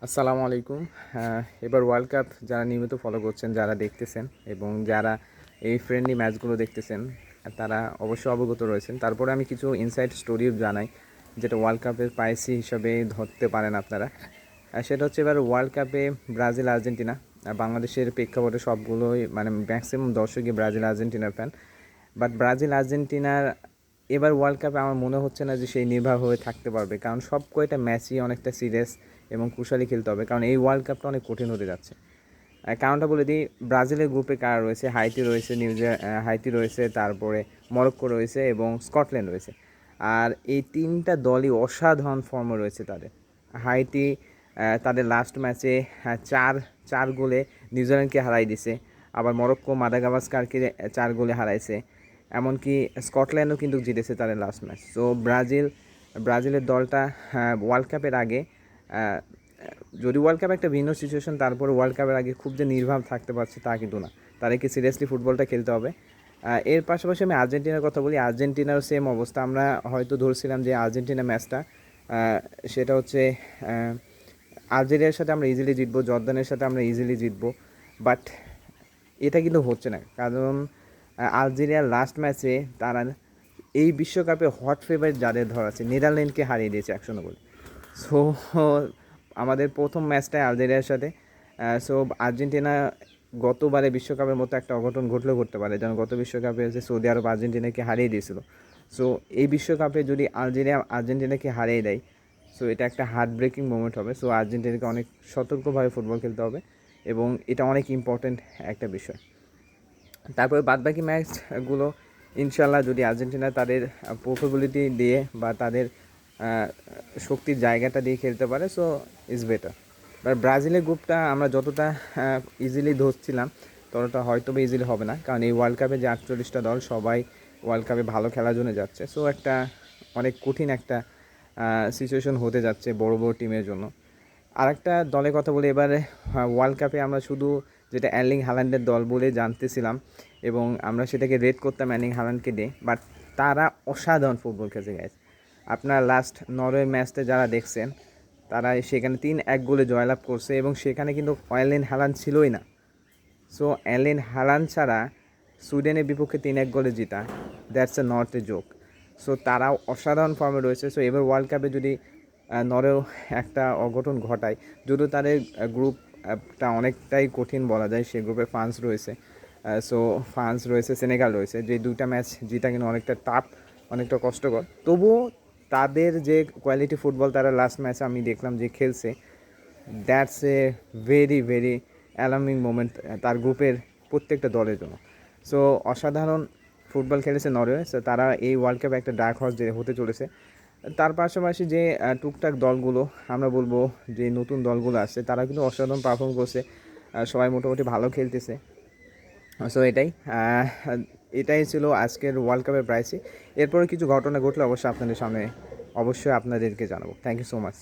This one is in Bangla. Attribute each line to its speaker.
Speaker 1: আসসালামু আলাইকুম। এবার ওয়ার্ল্ড কাপ যারা নিয়মিত ফলো করছেন, যারা দেখতেছেন এবং যারা এই ফ্রেন্ডলি ম্যাচগুলো দেখতেছেন, তারা অবশ্যই অবগত রয়েছেন। তারপরে আমি কিছু ইনসাইড স্টোরিও জানাই, যেটা ওয়ার্ল্ড কাপের পাইসি হিসাবে ধরতে পারেন আপনারা। সেটা হচ্ছে এবার ওয়ার্ল্ড কাপে ব্রাজিল আর্জেন্টিনা, বাংলাদেশের প্রেক্ষাপটে সবগুলোই মানে ম্যাক্সিমাম দর্শকই ব্রাজিল আর্জেন্টিনার ফ্যান। বাট ব্রাজিল আর্জেন্টিনার এবার ওয়ার্ল্ড কাপে আমার মনে হচ্ছে না যে সেই নির্ভর হয়ে থাকতে পারবে, কারণ সব কয়টা ম্যাচই অনেকটা সিরিয়াস এবং কুশালি খেলতে হবে, কারণ এই ওয়ার্ল্ড কাপটা অনেক কঠিন হতে যাচ্ছে। কারণটা বলে দিই, ব্রাজিলের গ্রুপে কারা রয়েছে: হাইতি রয়েছে, তারপরে মরক্কো রয়েছে এবং স্কটল্যান্ড রয়েছে। আর এই তিনটা দলই অসাধারণ ফর্মে রয়েছে তাদের। হাইতি তাদের লাস্ট ম্যাচে চার চার গোলে নিউজিল্যান্ডকে হারাই দিছে, আবার মরক্কো মাদাগাস্কারকে 4 গোলে হারাইছে, এমনকি স্কটল্যান্ডও কিন্তু জিতেছে তাদের লাস্ট ম্যাচ। সো ব্রাজিলের দলটা ওয়ার্ল্ড কাপের আগে, যদি ওয়ার্ল্ড কাপ একটা ভিন্ন সিচুয়েশন, তারপরে ওয়ার্ল্ড কাপের আগে খুব যে নির্ভাব থাকতে পারছে তা কিন্তু না, তাদেরকে সিরিয়াসলি ফুটবলটা খেলতে হবে। এর পাশাপাশি আমি আর্জেন্টিনার কথা বলি। আর্জেন্টিনারও সেম অবস্থা। আমরা হয়তো ধরছিলাম যে আর্জেন্টিনা ম্যাচটা সেটা হচ্ছে আলজেরিয়ার সাথে আমরা ইজিলি জিতবো, জর্দানের সাথে আমরা ইজিলি জিতবো, বাট এটা কিন্তু হচ্ছে না। কারণ আলজেরিয়ার লাস্ট ম্যাচে তারা এই বিশ্বকাপে হট ফেভারিট যাদের ধরা আছে, নেদারল্যান্ডকে হারিয়ে দিয়েছে 109 গোলে। সো আমাদের প্রথম ম্যাচটাই আলজেরিয়ার সাথে। সো আর্জেন্টিনা গতবারে বিশ্বকাপের মতো একটা অঘটন ঘটলেও করতে পারে, যেন গত বিশ্বকাপে যে সৌদি আরব আর্জেন্টিনাকে হারিয়ে দিয়েছিল। সো এই বিশ্বকাপে যদি আর্জেন্টিনাকে হারিয়ে দেয়, সো এটা একটা হার্ট ব্রেকিং মোমেন্ট হবে। সো আর্জেন্টিনাকে অনেক সতর্কভাবে ফুটবল খেলতে হবে এবং এটা অনেক ইম্পর্ট্যান্ট একটা বিষয়। তারপরে বাদবাকি ম্যাচগুলো ইনশাল্লাহ যদি আর্জেন্টিনা তাদের প্রফেবিলিটি দিয়ে বা তাদের শক্তির জায়গাটা দিয়ে খেলতে পারে, সো ইজ বেটার। বাট ব্রাজিলের গ্রুপটা আমরা যতটা ইজিলি ধরছিলাম, ততটা হয়তো বা ইজিলি হবে না, কারণ এই ওয়ার্ল্ড কাপে যে 48টা দল সবাই ওয়ার্ল্ড কাপে ভালো খেলার জন্য যাচ্ছে। সো একটা অনেক কঠিন একটা সিচুয়েশন হতে যাচ্ছে বড় বড় টিমের জন্য। আরেকটা দলের কথা বলি এবারে। ওয়ার্ল্ড কাপে আমরা শুধু যেটা এর্লিং হাল্যান্ডের দল বলে জানতেছিলাম এবং আমরা সেটাকে রেট করতাম এর্লিং হাল্যান্ডকে দিয়ে, বাট তারা অসাধারণ ফুটবল খেলছে গাইজ। আপনার লাস্ট নরওয়ে ম্যাচটা যারা দেখছেন, তারা সেখানে 3-1 গোলে জয়লাভ করছে এবং সেখানে কিন্তু এর্লিং হাল্যান্ড ছিলই না। সো এর্লিং হাল্যান্ড ছাড়া সুইডেনের বিপক্ষে 3-1 গোলে জিতা, that's a not a joke. So তারাও অসাধারণ ফর্মে রয়েছে। সো এবার ওয়ার্ল্ড কাপে যদি নরওয়ে একটা অঘটন ঘটায়, যদিও তাদের গ্রুপটা অনেকটাই কঠিন বলা যায়, সেই গ্রুপে ফ্রান্স রয়েছে, সো ফ্রান্স রয়েছে, সেনেগাল রয়েছে, যে দুইটা ম্যাচ জিতা কিন্তু অনেকটা টাফ, অনেকটা কষ্টকর। তবুও তাদের যে কোয়ালিটি ফুটবল তারা লাস্ট ম্যাচে আমি দেখলাম যে খেলছে, that's a very very alarming moment তার গ্রুপের প্রত্যেকটা দলের জন্য। সো অসাধারণ ফুটবল খেলেছে নরওয়ে। সো তারা এই ওয়ার্ল্ড কাপে একটা ডার্ক হর্স যে হতে চলেছে। তার পাশাপাশি যে টুকটাক দলগুলো, আমরা বলবো যে নতুন দলগুলো আসছে, তারা কিন্তু অসাধারণ পারফর্ম করছে, সবাই মোটামুটি ভালো খেলতেছে। সো এটাই ছিল আজকের ওয়ার্ল্ড কাপের প্রাইসই। এরপরে কিছু ঘটনা ঘটলে অবশ্যই আপনাদেরকে জানাবো। Thank you so much.